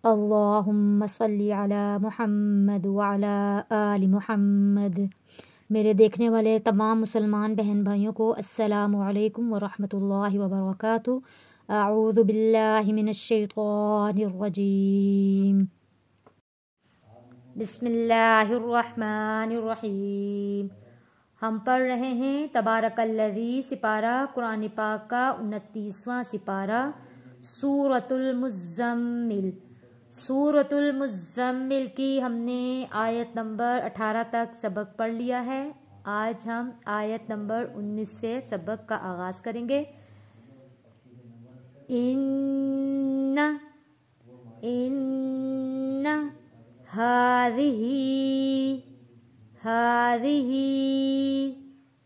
अल्लाहुम्मा सल्ली अला मुहम्मद व अला आलि मुहम्मद। मेरे देखने वाले तमाम मुसलमान बहन भाइयों को अस्सलामु अलैकुम व रहमतुल्लाहि व बरकातुहू। अऊज़ु बिल्लाहि मिनश शैतानिर रजीम। बिस्मिल्लाहिर रहमानिर रहीम। हम पढ़ रहे हैं तबारकल्लज़ी सिपारा कुरान पाक का 29वां सिपारा सूरतुल मुज़्ज़म्मिल। सूरतुल मुज़्ज़म्मिल की हमने आयत नंबर 18 तक सबक पढ़ लिया है। आज हम आयत नंबर 19 से सबक का आगाज़ करेंगे। इन्ना इन्ना हाज़िही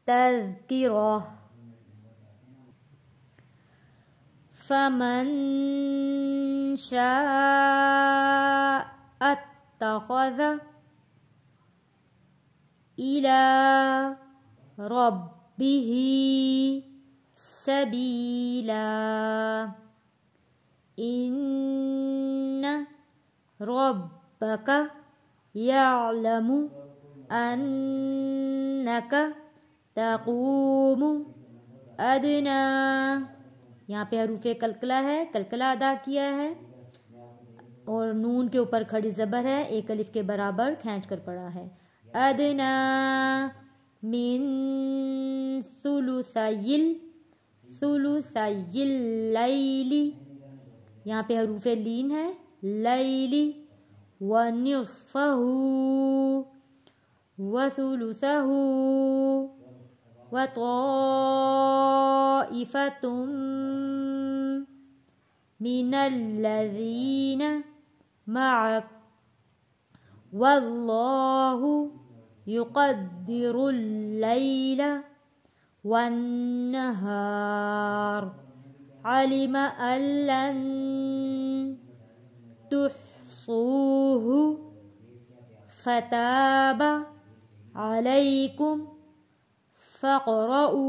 तज़किरा फमन शाअ अत्तख़ज़ इला रब्बिही सबीला। इन्ना रब्बका यअलमु अन्नका तक़ूमु अदना। यहाँ पे हरूफे कलकला है, कलकला अदा किया है और नून के ऊपर खड़ी ज़बर है, एक अलिफ के बराबर खींच कर पड़ा है। अदना मिन सुलुसैल लैली, यहाँ पे हरूफे लीन है, लैली व निस्फ़हु व सुलुसहु व ताइफ़तुम मिनल्लज़ीना मअक वल्लाहु युक़द्दिरुल लैला वन्नहार अलिमा अल्लन तुहसूहु फताब अलैकुम फ़क़रऊ।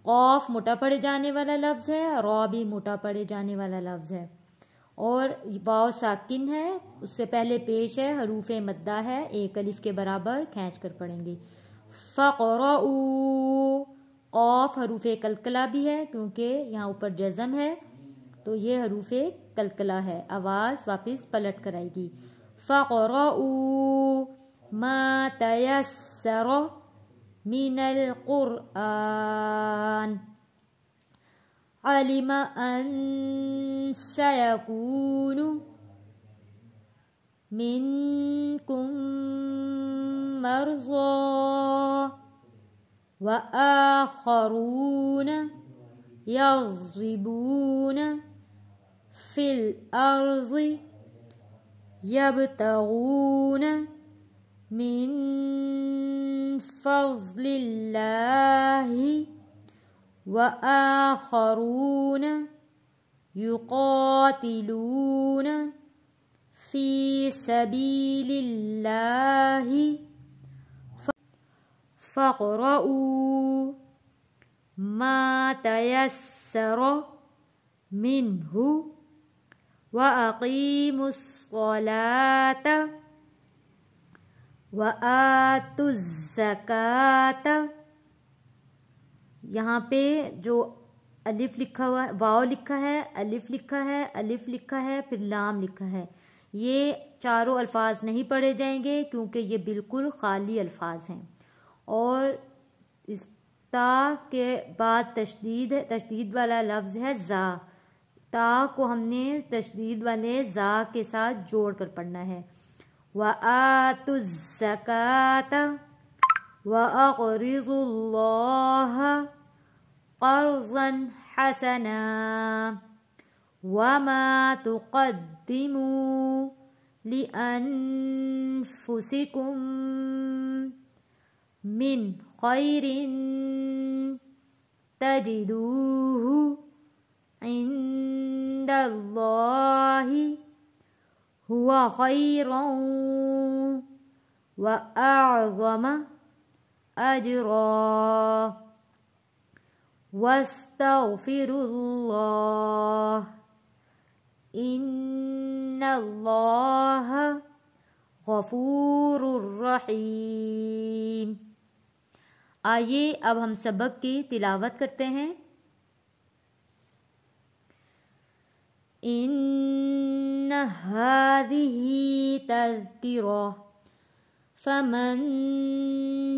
क़ाफ मोटा पड़े जाने वाला लफ्ज़ है, रॉ भी मोटा पड़े जाने वाला लफ्ज़ है और वाव साकिन है, उससे पहले पेश है, हरूफ मद्दा है, एक अलिफ के बराबर खींच कर पढ़ेंगे। फ़क़रऊ क़ाफ हरूफ कलकला भी है क्योंकि यहाँ ऊपर जज़म है तो ये हरूफ कलकला है, आवाज़ वापस पलट कर आएगी। फ़क़रऊ मा तयस्सर मिनल क़ुरआन अलिमा अन सयकूनु मिनकुम मर्ज़ा व आख़रून यज़रिबून फ़िल अर्ज़ि यब्तगून मिन फ़ज़लिल्लाहि व आख़रून युक़ातिलून फ़ी सबीलिल्लाहि फ़क़रऊ मा तयस्सर मिन्हु व अक़ीमुस्सलात व आतुज़्ज़कात। यहाँ पे जो अलिफ लिखा हुआ है, वाव लिखा है, अलिफ लिखा है, अलिफ लिखा है, फिर लाम लिखा है, ये चारों अल्फाज नहीं पढ़े जाएंगे क्योंकि ये बिल्कुल खाली अल्फाज हैं। और इस ता के बाद तशदीद है, तशदीद वाला लफ्ज़ है ज़ा। ता को हमने तशदीद वाले ज़ा के साथ जोड़ कर पढ़ना है। व आतुज़्ज़कात व अक़रिज़ुल्लाह क़र्ज़न हसना वमा तुक़द्दिमू लिअन्फुसिकुम मिन खैरिन तजिदूहु इंदल्लाहि हुवा खैरन व अअज़म अजरा वस्तग़फिरुल्लाह इन्नल्लाह गफूरुर रहीम। आइए अब हम सबक की तिलावत करते हैं। इन्ना हादिही तज़किरा फमन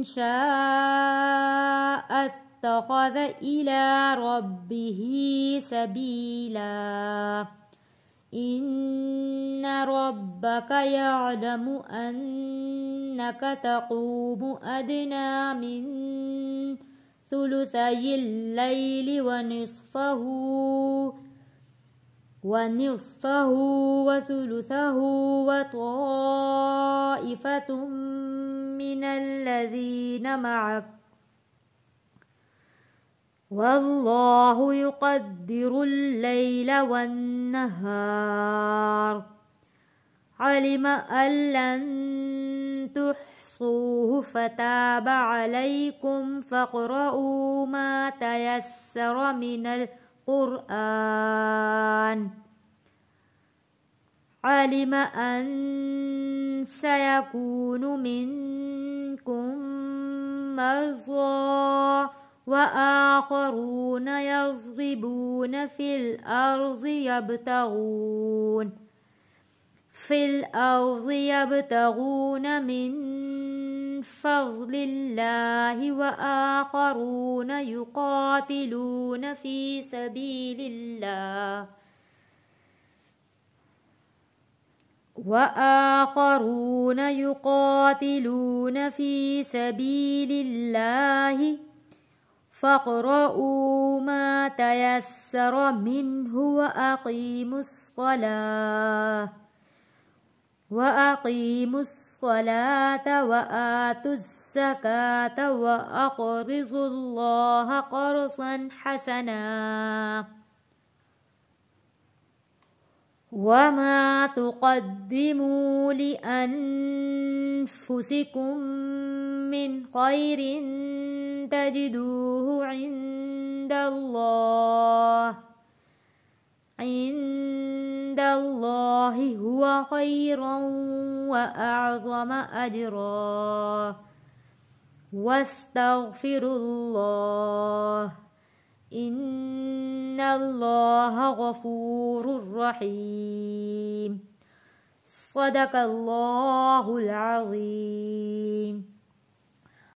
शाअ इत्तख़ज़ इला रब्बिही सबीला। इन्ना रब्बका यअलमु अन्नका तक़ूमु अदना मिन सुलुसैल लैलि व निस्फ़हु व सुलुसहु व ताइफ़तुम मिनल्लज़ीना मअक वल्लाहु युक़द्दिरुल लैला वन्नहार। अलिमा अल्लन तुहसूहु फताब अलैकुम फ़क़रऊ मा तयस्सर मिनल क़ुरआन। अलिमा अन सयकूनु मिनकुम मर्ज़ा व आख़रून यज़रिबून फ़िल अर्ज़ि यब्तग़ून मिन फ़ज़्लिल्लाहि व आख़रून युक़ातिलून फ़ी सबीलिल्लाह व आख़रून युक़ातिलून फ़ी सबीलिल्लाहि फ़क़रऊ मा तयस्सर मिन्हु व अक़ीमुस्सलात व आतुज़्ज़कात व अक़रिज़ुल्लाह क़र्ज़न हसना। वमा तुक़द्दिमू लिअन्फुसिकुम मिन ख़ैरिन तजिदूहु इन्दल्लाहि हुवा ख़ैरन व अअज़म अजरा वस्तग़फिरुल्लाह इन्नल्लाह गफूरुर रहीम। सदक़ल्लाहुल अज़ीम।